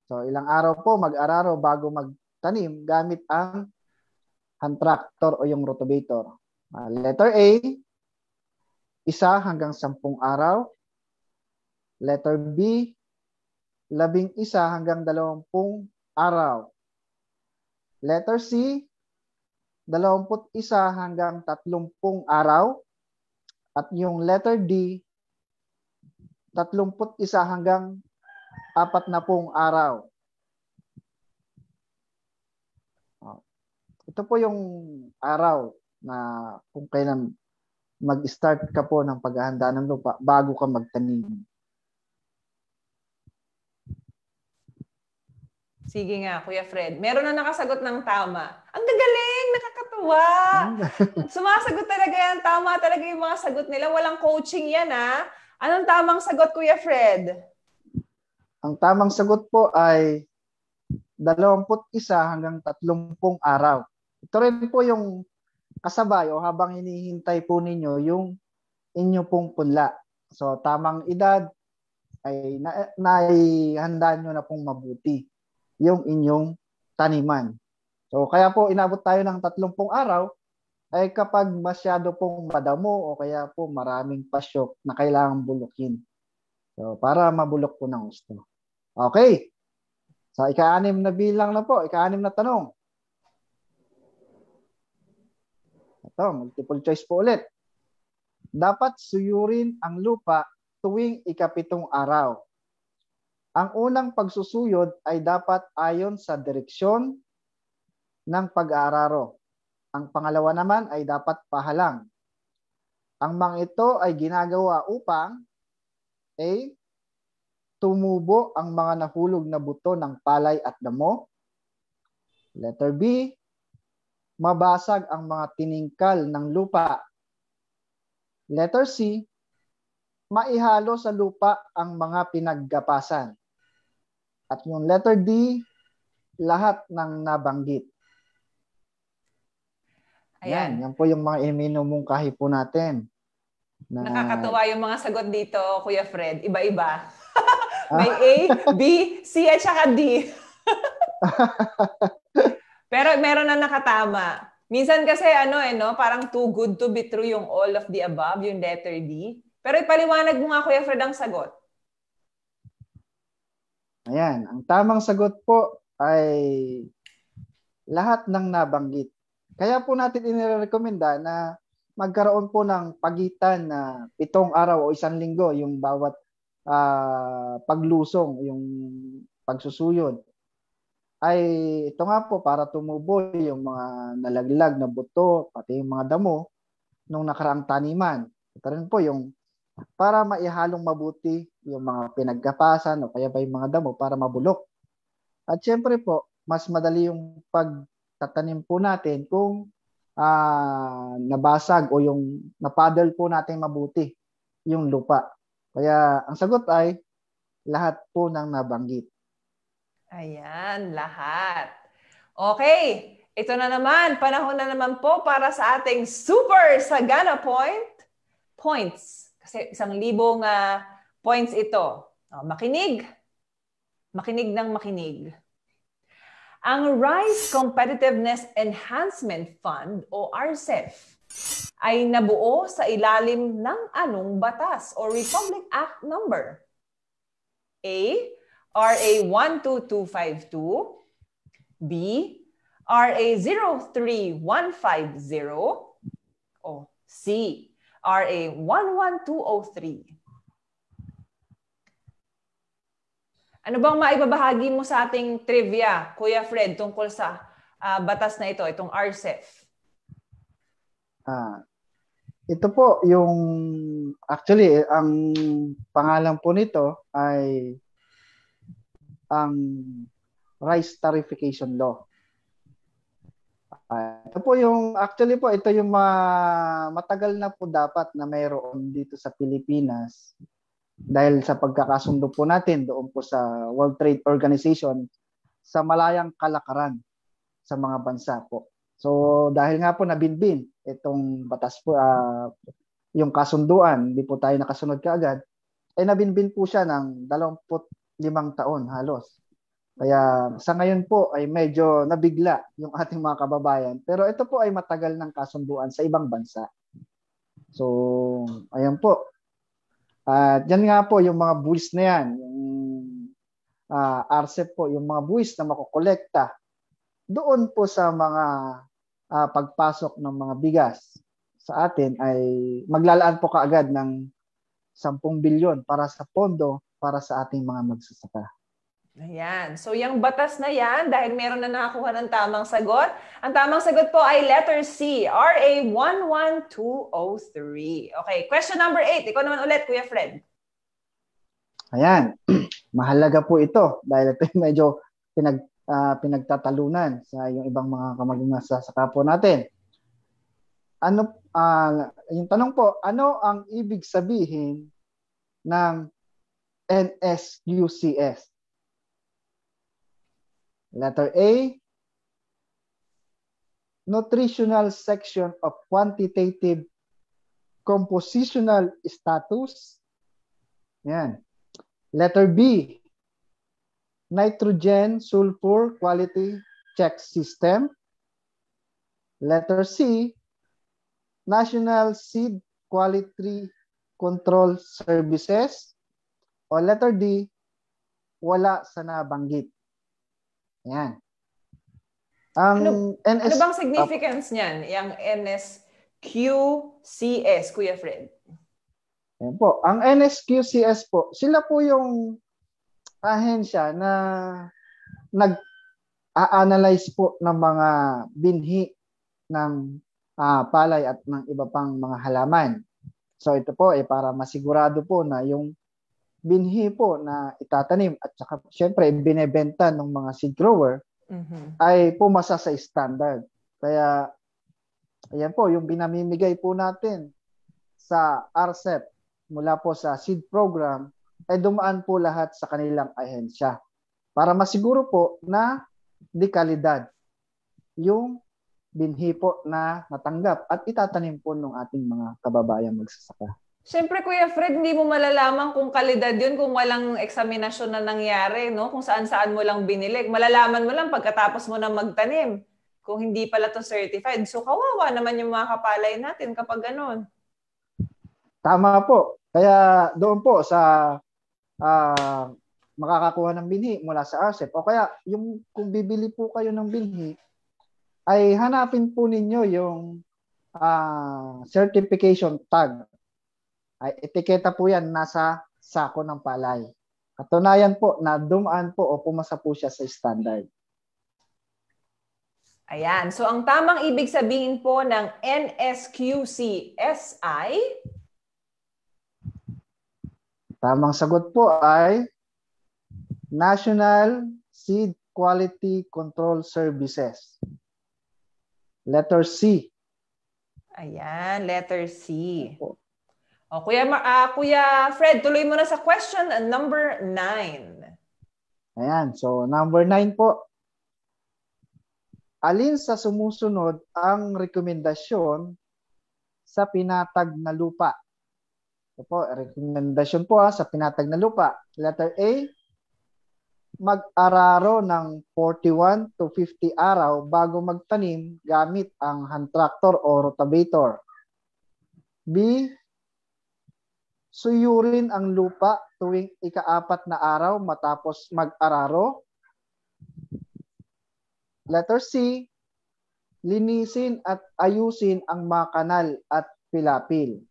S7: So, ilang araw po mag-araro bago magtanim gamit ang hand tractor o yung rotavator. Letter A, 1 hanggang 10 araw. Letter B, 11 hanggang 20 araw. Letter C, 21 hanggang 30 araw. At yung letter D, 31 hanggang 40 araw. Ito po yung araw na kung kailan mag-start ka po ng paghahanda ng lupa bago ka magtanim.
S1: Sige nga, Kuya Fred. Meron na nakasagot ng tama. Ang gagaling! Nakakatuwa! Sumasagot talaga yan. Tama talaga yung mga sagot nila. Walang coaching yan, ha? Anong tamang sagot, Kuya Fred?
S7: Ang tamang sagot po ay 21 hanggang 30 araw. Ito rin po yung kasabay o habang hinihintay po ninyo yung inyo pong punla. So, tamang edad ay naihanda nyo na pong mabuti yung inyong taniman. So, kaya po inabot tayo ng 30 araw ay kapag masyado pong madamo o kaya po maraming pasyok na kailangang bulukin. So, para mabulok po ng gusto. Okay. So, ika-6 na bilang na po. Ika-6 na tanong. Ito, multiple choice po ulit. Dapat suyurin ang lupa tuwing ika-7 araw. Ang unang pagsusuyod ay dapat ayon sa direksyon ng pag-aararo. Ang pangalawa naman ay dapat pahalang. Ang mga ito ay ginagawa upang A. Tumubo ang mga nahulog na buto ng palay at damo. Letter B. Mabasag ang mga tiningkal ng lupa. Letter C. Maihalo sa lupa ang mga pinaggapasan. At yung letter D, lahat ng nabanggit.
S1: Ayan.
S7: Yan po yung mga iminumungkahi po natin.
S1: Nakakatuwa yung mga sagot dito, Kuya Fred. Iba-iba. May A, B, C, at saka D. Pero meron na nakatama. Minsan kasi parang too good to be true yung all of the above, yung letter D. Pero ipaliwanag mo nga, Kuya Fred, ang sagot.
S7: Ayan, ang tamang sagot po ay lahat ng nabanggit. Kaya po natin inirekomenda na magkaroon po ng pagitan na 7 araw o 1 linggo yung bawat paglusong, yung pagsusuyod. ay ito nga po para tumubo yung mga nalaglag na buto, pati yung mga damo nung nakaraang taniman. Ito rin po yung para maihalong mabuti yung mga pinagkapasan o kaya pa yung mga damo para mabulok. At syempre po, mas madali yung pagtatanim po natin kung nabasag o yung napaddle po natin mabuti yung lupa. Kaya ang sagot ay lahat po ng nabanggit.
S1: Ayan, lahat. Okay, ito na naman. Panahon na naman po para sa ating super sagana points. Kasi 1,000 points ito. Makinig. Makinig ng makinig. Ang Rice Competitiveness Enhancement Fund o RCEF ay nabuo sa ilalim ng anong batas o Republic Act number? A. RA 12252, B. RA 03150, o C. RA 11203. Ano bang maibabahagi mo sa ating trivia, Kuya Fred, tungkol sa batas na ito, itong RCEF?
S7: Ito po yung actually ang pangalan po nito ay ang Rice Tarification Law. Ito po yung actually po ito yung matagal na po dapat na mayroon dito sa Pilipinas dahil sa pagkakasundo po natin doon po sa World Trade Organization sa malayang kalakaran sa mga bansa po. So dahil nga po nabinbin itong batas po, yung kasunduan, hindi po tayo nakasunod kaagad, ay nabinbin po siya ng 25 taon halos. Kaya sa ngayon po ay medyo nabigla yung ating mga kababayan. Pero ito po ay matagal ng kasunduan sa ibang bansa. So ayan po. At yan nga po yung mga buwis na yan, yung RCEP po, yung mga buwis na makokolekta doon po sa mga pagpasok ng mga bigas sa atin ay maglalaan po kaagad ng 10 bilyon para sa pondo para sa ating mga magsasaka.
S1: Ayan. So, yung batas na yan, dahil meron na nakakuha ng tamang sagot, ang tamang sagot po ay letter C, RA 11203. Okay, question number 8. Ikaw naman ulit, Kuya Fred.
S7: Ayan. Mahalaga po ito dahil ito medyo pinagtatalunan sa yung ibang mga magsasaka po natin. Yung tanong po, ano ang ibig sabihin ng NSQCS? Letter A, Nutritional Section of Quantitative Compositional Status. Yan. Letter B, Nitrogen Sulfur Quality Check System. Letter C, National Seed Quality Control Services. O letter D, wala sa nabanggit. Yan.
S1: Ano bang significance niyan? Yung NSQCS, Kuya Fred?
S7: Yan po. Ang NSQCS po, sila po yung ahensya na nag-a-analyze po ng mga binhi ng palay at ng iba pang mga halaman. So ito po ay para masigurado po na yung binhi po na itatanim at saka syempre binebenta ng mga seed grower ay pumasa sa standard. Kaya ayan po yung binamimigay po natin sa RCEP mula po sa seed program ay dumaan po lahat sa kanilang ahensya para masiguro po na di kalidad yung binhi po na natanggap at itatanim po ng ating mga kababayan magsasaka.
S1: Siyempre, Kuya Fred, hindi mo malalaman kung kalidad yun kung walang eksaminasyon na nangyari, no? Kung saan-saan mo lang binili. Malalaman mo lang pagkatapos mo na magtanim kung hindi pala to certified. So, kawawa naman yung mga kapalay natin kapag ganun.
S7: Tama po. Kaya doon po sa makakakuha ng binhi mula sa RCEP o kaya yung kung bibili po kayo ng binhi ay hanapin po ninyo yung certification tag. Ay etiketa po yan nasa sako ng palay. Katunayan po na dumaan po o pumasa po siya sa standard.
S1: Ayan. So, ang tamang ibig sabihin po ng NSQCS ay?
S7: Tamang sagot po ay National Seed Quality Control Services. Letter C.
S1: Ayan, letter C. O, Kuya Fred, tuloy mo na sa question number 9.
S7: Ayan. So, number 9 po. Alin sa sumusunod ang rekomendasyon sa pinatag na lupa? Ito po, rekomendasyon po sa pinatag na lupa. Letter A, mag-araro ng 41 to 50 araw bago magtanim gamit ang hand tractor o rotavator. B, suyurin ang lupa tuwing ika-4 na araw matapos mag-araro. Letter C, linisin at ayusin ang mga kanal at pilapil.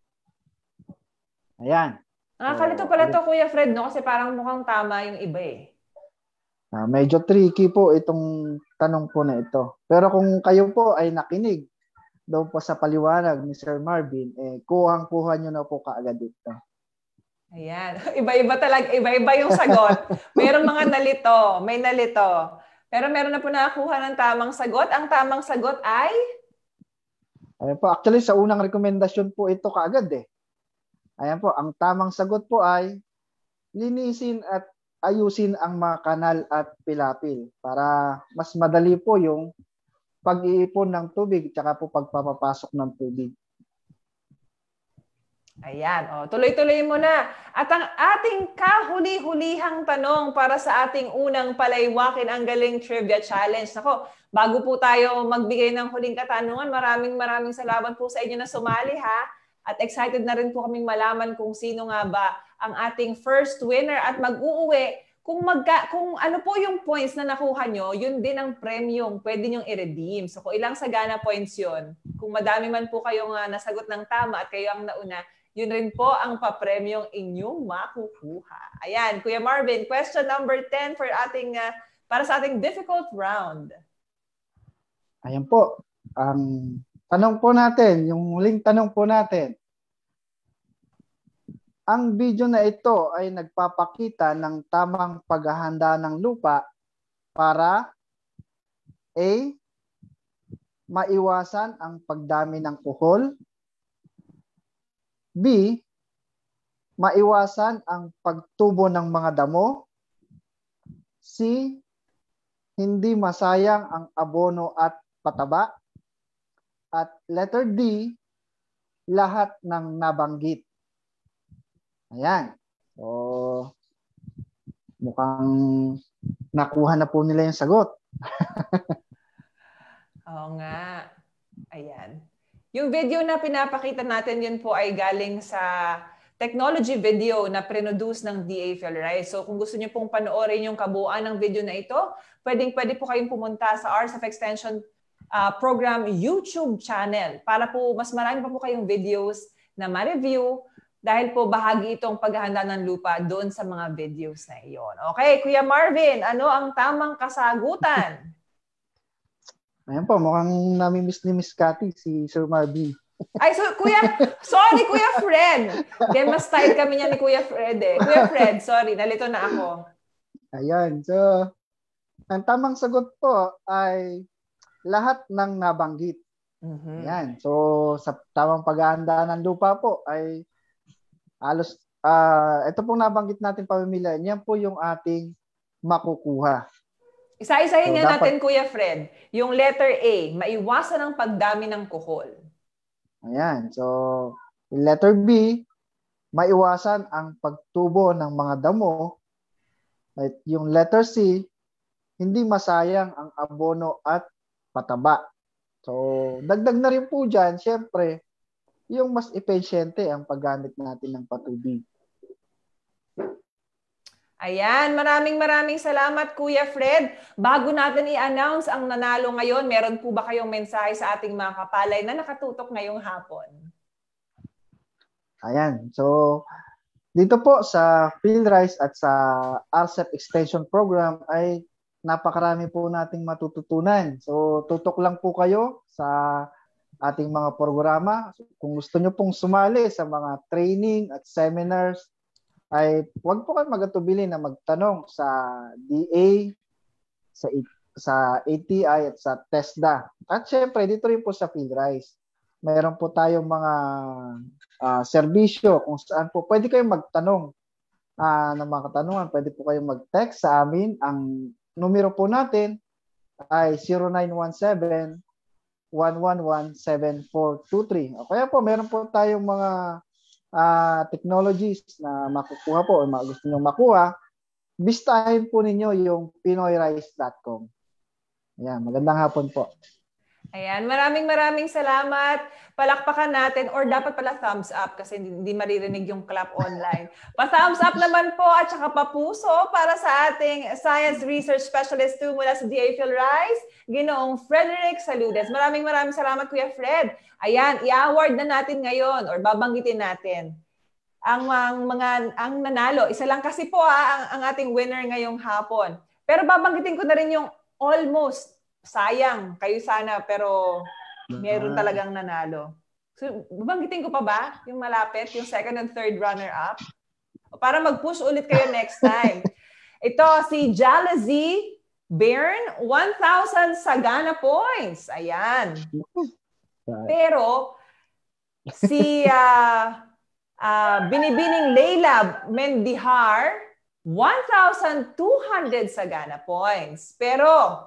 S7: Ayan.
S1: Nakakalito pala to, Kuya Fred, no? Kasi parang mukhang tama yung iba eh.
S7: Medyo tricky po itong tanong po na ito. Pero kung kayo po ay nakinig daw po sa paliwanag ni Sir Marvin, kuhang-kuha nyo na po kaagad ito.
S1: Ayan. Iba-iba talaga. Iba-iba yung sagot. Mayroong mga nalito. May nalito. Pero meron na po nakakuha ng tamang sagot. Ang tamang sagot ay?
S7: Ayan po. Actually, sa unang rekomendasyon po ito kaagad eh. Ayan po. Ang tamang sagot po ay linisin at ayusin ang mga kanal at pilapil para mas madali po yung pag-iipon ng tubig tsaka po pagpapapasok ng tubig.
S1: Ayan. O, tuloy-tuloy mo na. At ang ating kahuli-hulihang tanong para sa ating unang Palaywakin ang Galing Trivia Challenge. Nako, bago po tayo magbigay ng huling katanungan, maraming salamat po sa inyo na sumali ha. At excited na rin po kaming malaman kung sino nga ba ang ating first winner at mag-uuwi. Kung ano po yung points na nakuha nyo, yun din ang premium pwede nyong i-redeem. So kung ilang sagana points yun, kung madami man po kayong nasagot ng tama at kayo ang nauna, yun rin po ang papremyong inyong makukuha. Ayan, Kuya Marvin, question number 10 for para sa ating difficult round.
S7: Ayan po. Ang tanong po natin, yung huling tanong po natin. Ang video na ito ay nagpapakita ng tamang paghahanda ng lupa para A, maiwasan ang pagdami ng kuhol. B, maiwasan ang pagtubo ng mga damo. C, hindi masayang ang abono at pataba. At letter D, lahat ng nabanggit. Ayan. So, mukhang nakuha na po nila yung sagot.
S1: Oo nga. Ayan. Yung video na pinapakita natin, yun po ay galing sa technology video na produce ng DA PhilRise. So kung gusto niyo pong panoorin yung kabuuan ng video na ito, pwede po kayong pumunta sa Hours of Extension program YouTube channel para po mas marami pa po kayong videos na ma-review dahil po bahagi itong paghahanda ng lupa doon sa mga videos na iyon. Okay, Kuya Marvin, ano ang tamang kasagutan?
S7: Ayan po, mukhang nami-miss ni Miss Cathy, si Sir Marvin.
S1: Ay, so, sorry, Kuya Fred. Then, mas style kami niya ni Kuya Fred eh. Kuya Fred, sorry, nalito na ako.
S7: Ayan, so, ang tamang sagot po ay lahat ng nabanggit.
S1: Mm-hmm.
S7: Ayan, so, sa tamang paghahanda ng lupa po ay halos, ito pong nabanggit natin pamimilian, yan po yung ating makukuha.
S1: Isa-isahin nga natin, Kuya Fred. Yung letter A, maiwasan ang pagdami ng kuhol.
S7: Ayan. So, yung letter B, maiwasan ang pagtubo ng mga damo. At yung letter C, hindi masayang ang abono at pataba. So, dagdag na rin po dyan, syempre, yung mas efficiente ang paggamit natin ng patubig.
S1: Ayan, maraming salamat Kuya Fred. Bago natin i-announce ang nanalo ngayon, meron po ba kayong mensahe sa ating mga kapalay na nakatutok ngayong hapon?
S7: Ayan, so dito po sa PhilRise at sa RCEP Extension Program ay napakarami po nating matututunan. So, tutok lang po kayo sa ating mga programa. Kung gusto nyo pong sumali sa mga training at seminars, ay huwag po kayo magatubili na magtanong sa DA, sa ATI at sa TESDA. At syempre, dito rin po sa PhilRise. Meron po tayong mga serbisyo kung saan po pwede kayong magtanong ng mga katanungan. Pwede po kayong mag-text sa amin. Ang numero po natin ay 0917-111-7423. O kaya po, meron po tayong mga technologies na makukuha po o gusto nyo makuha. Bistahin po ninyo yung pinoyrice.com. Ayan, magandang hapon po.
S1: Ayan, maraming salamat. Palakpakan natin or dapat pala thumbs up kasi hindi maririnig yung clap online. Pa-thumbs up naman po at saka pa-puso para sa ating Science Research Specialist 2 mula sa DA PhilRise, Ginoong Frederick Saludes. Maraming salamat, Kuya Fred. Ayan, i-award na natin ngayon or babanggitin natin ang nanalo. Isa lang kasi po ang ating winner ngayong hapon. Pero babanggitin ko na rin yung almost. Sayang, kayo sana, pero meron talagang nanalo. So, babanggitin ko pa ba yung malapit, yung second and third runner-up? Para mag-push ulit kayo next time. Ito, si Jalazy Byrne, 1,000 Sagana points. Ayan. Pero, si Binibining Leila Mendihar, 1,200 Sagana points. Pero,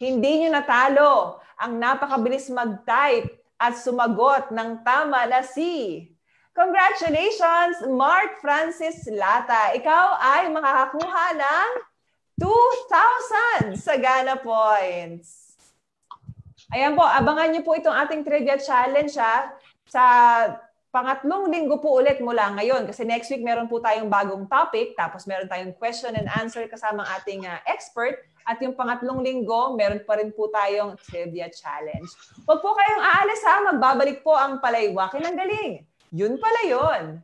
S1: hindi nyo natalo ang napakabilis mag-type at sumagot ng tama na si... Congratulations, Mark Francis Lata. Ikaw ay makakakuha ng 2,000 Sagana points. Ayan po, abangan nyo po itong ating trivia challenge sa pangatlong linggo po ulit mula ngayon. Kasi next week meron po tayong bagong topic, tapos meron tayong question and answer kasama ating expert. At yung pangatlong linggo, meron pa rin po tayong trivia challenge. Huwag po kayong aalis magbabalik po ang Palaywakin ng Galing. Yun pala yun.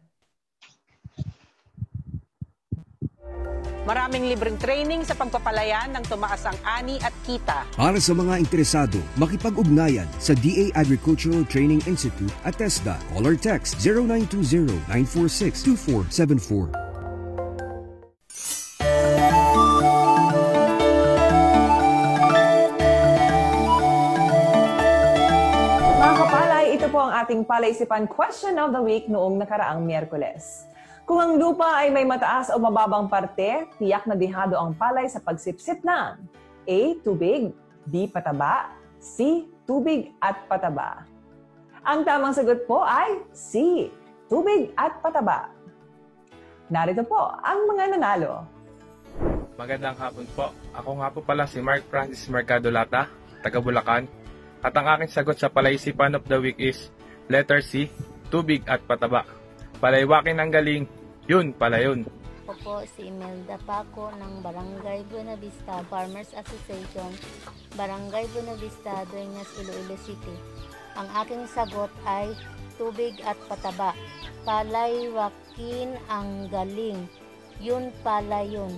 S2: Maraming libreng training sa pagpapalayan ng tumaas ang ani at kita.
S3: Para sa mga interesado, makipag-ugnayan sa DA Agricultural Training Institute at TESDA. Call or text 0920-946-2474.
S1: Ito po ang ating palaisipan question of the week noong nakaraang Miyerkules. Kung ang lupa ay may mataas o mababang parte, tiyak na dihado ang palay sa pagsipsip ng A. Tubig, B. Pataba, C. Tubig at pataba. Ang tamang sagot po ay C. Tubig at pataba. Narito po ang mga nanalo.
S5: Magandang hapon po. Ako nga po pala si Mark Francis Mercado Lata, taga Bulacan. At ang aking sagot sa palaisipan of the week is letter C, tubig at pataba. Palaywakin ng galing, yun pala yun.
S8: Ako po si Imelda Paco ng Barangay Buena Vista Farmers Association, Barangay Buena Vista, Dueñas, Iloilo City. Ang aking sagot ay tubig at pataba. Palaywakin ang galing, yun pala yun.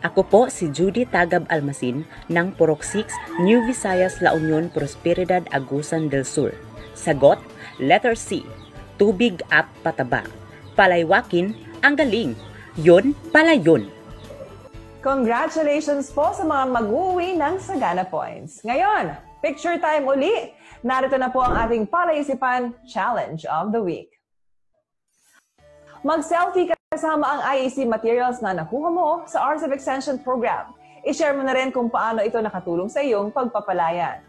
S9: Ako po si Judy Tagab Almasin ng Purok 6, New Visayas, La Union, Prosperidad, Agusan del Sur. Sagot, letter C, tubig at pataba. Palaywakin ang galing, yun pala yun.
S1: Congratulations po sa mga mag-uwi ng Sagana Points. Ngayon, picture time uli. Narito na po ang ating palaisipan challenge of the week. Mag-selfie kasama ang IAC materials na nakuha mo sa RCEP Extension Program. I-share mo na rin kung paano ito nakatulong sa iyong pagpapalayan.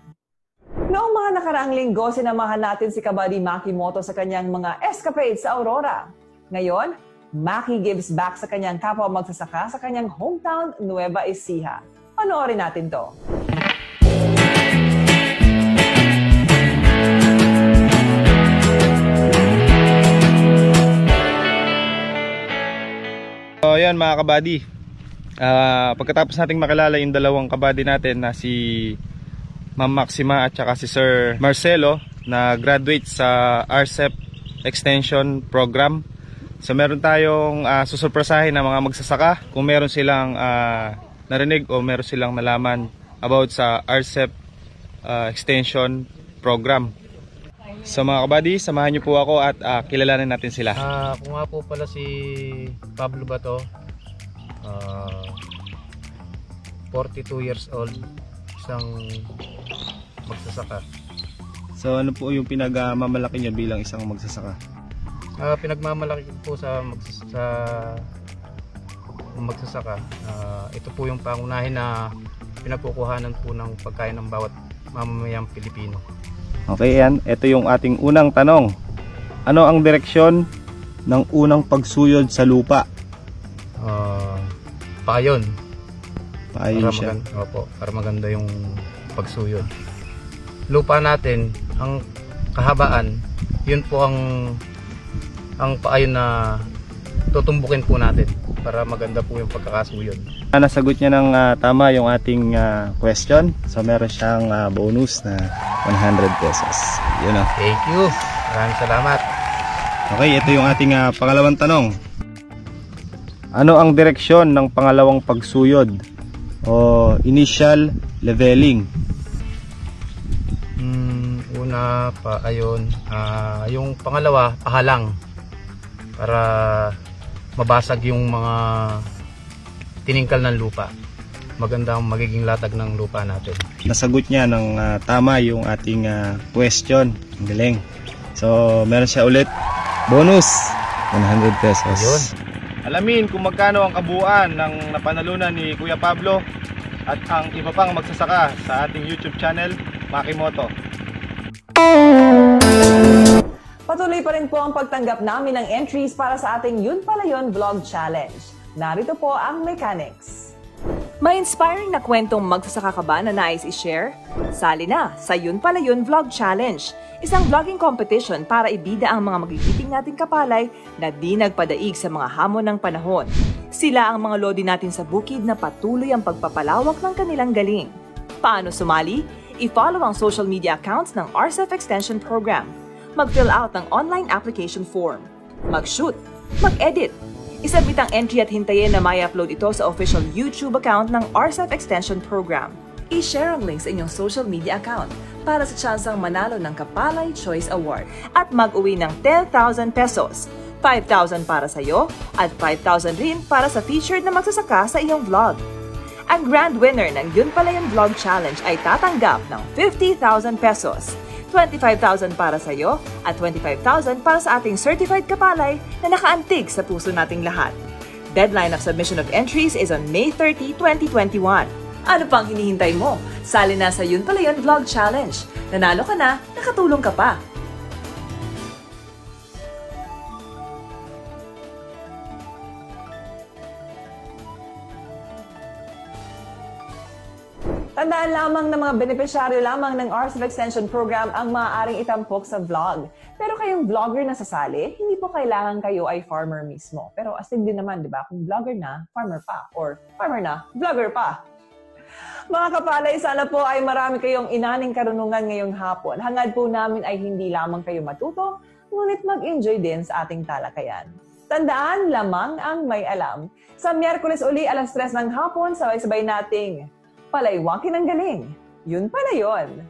S1: Noong mga nakaraang linggo, sinamahan natin si Kabady Maki Moto sa kanyang mga escapades sa Aurora. Ngayon, Maki gives back sa kanyang kapwa magsasaka sa kanyang hometown, Nueva Ecija. Panoorin natin to.
S5: So yan mga kabady, pagkatapos nating makilala yung dalawang kabady natin na si Ma'am Maxima at saka si Sir Marcelo na graduate sa RCEP Extension Program. So meron tayong susurpresahin na mga magsasaka kung meron silang narinig o meron silang nalaman about sa RCEP extension program. So mga kabady, samahan niyo po ako at kilalanin natin sila.
S10: Ako nga po pala si Pablo Bato, 42 years old, isang magsasaka.
S5: So ano po yung pinagmamalaki niyo bilang isang magsasaka?
S10: Pinagmamalaki po sa magsasaka. Ito po yung pangunahin na pinapukuhanan po ng pagkain ng bawat mamamayang Pilipino.
S5: Okay, yan. Ito yung ating unang tanong. Ano ang direksyon ng unang pagsuyod sa lupa?
S10: Payon.
S5: Payon siya.
S10: Opo, para maganda yung pagsuyod. Lupa natin, ang kahabaan, yun po ang paayon na tutumbukin po natin para maganda po yung pagkakasuyod.
S5: Nasagot niya ng tama yung ating question. So meron siyang bonus na 100 pesos. Yun o.
S10: Thank you. Maraming salamat.
S5: Okay, ito yung ating pangalawang tanong. Ano ang direksyon ng pangalawang pagsuyod o initial leveling?
S10: Una pa ayon, yung pangalawa pahalang para mabasag yung mga tiningkal ng lupa. Maganda ang magiging latag ng lupa natin.
S5: Nasagot niya ng tama yung ating question. Ang galing. So meron siya ulit bonus 100 pesos.
S10: Ayun.
S5: Alamin kung magkano ang kabuuan ng napanalunan ni Kuya Pablo at ang iba pang magsasaka sa ating YouTube channel, Makimoto.
S1: Patuloy pa rin po ang pagtanggap namin ng entries para sa ating Yun Pala Yun Vlog Challenge. Narito po ang mechanics. May inspiring na kwentong magsasaka ka ba na nais i-share? Sali na sa Yun Pala Yun Vlog Challenge, isang vlogging competition para ibida ang mga magigiting nating kapalay na di nagpadaig sa mga hamon ng panahon. Sila ang mga lodi natin sa bukid na patuloy ang pagpapalawak ng kanilang galing. Paano sumali? I-follow ang social media accounts ng RCEP Extension Program. Mag-fill out ng online application form. Mag-shoot. Mag-edit. Isabit ang entry at hintayin na may upload ito sa official YouTube account ng RCEP Extension Program. I-share ang link sa inyong social media account para sa tsansang manalo ng Kapalay Choice Award at mag-uwi ng 10,000 pesos, 5,000 para sa iyo at 5,000 rin para sa featured na magsasaka sa iyong vlog. Ang grand winner ng Yun Pala Yun Vlog Challenge ay tatanggap ng 50,000 pesos, 25,000 para sa iyo at 25,000 para sa ating certified kapalay na nakaantig sa puso nating lahat. Deadline of submission of entries is on May 30, 2021. Ano pang hinihintay mo? Sali na sa Yun Pala Yun Vlog Challenge. Nanalo ka na, nakatulong ka pa. Tandaan lamang na mga benepisyaryo lamang ng RCEP Extension Program ang maaaring itampok sa vlog. Pero kayong vlogger na sasali, hindi po kailangan kayo ay farmer mismo. Pero astig din naman, di ba? Kung vlogger na, farmer pa. Or farmer na, vlogger pa. Mga kapalay, sana po ay marami kayong inaning karunungan ngayong hapon. Hangad po namin ay hindi lamang kayo matuto, ngunit mag-enjoy din sa ating talakayan. Tandaan, lamang ang may alam. Sa Miyerkules uli, alas 3 ng hapon, sabay-sabay nating palaywakin ang galing. Yun pala yun.